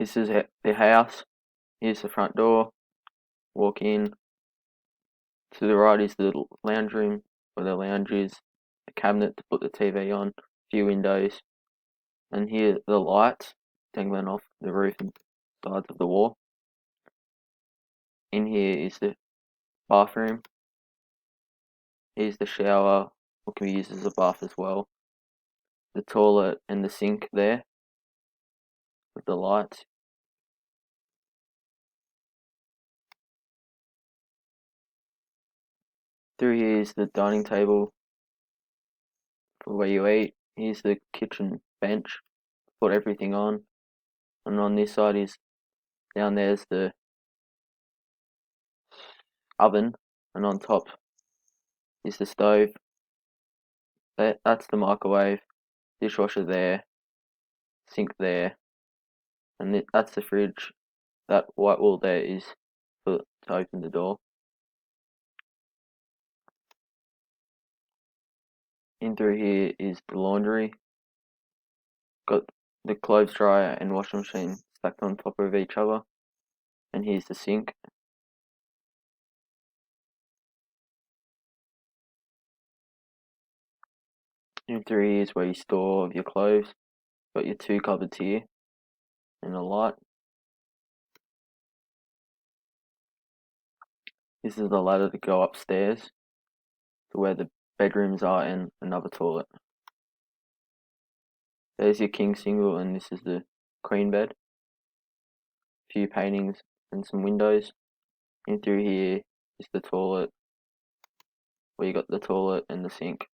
This is the house. Here's the front door. Walk in. To the right is the lounge room, where the lounge is. A cabinet to put the TV on. A few windows. And here the lights dangling off the roof and sides of the wall. In here is the bathroom. Here's the shower, what can be used as a bath as well. The toilet and the sink there with the lights. Through here is the dining table for where you eat. Here's the kitchen bench, put everything on. And on this side is, down there's the oven, and on top is the stove. That's the microwave, dishwasher there, sink there, and that's the fridge. That white wall there is to open the door. In through here is the laundry. Got the clothes dryer and washing machine stacked on top of each other. And here's the sink. In through here is where you store your clothes. Got your two cupboards here and a light. This is the ladder to go upstairs to where the bedrooms are and another toilet. There's your king single, and this is the queen bed. A few paintings and some windows. In through here is the toilet, where you got the toilet and the sink.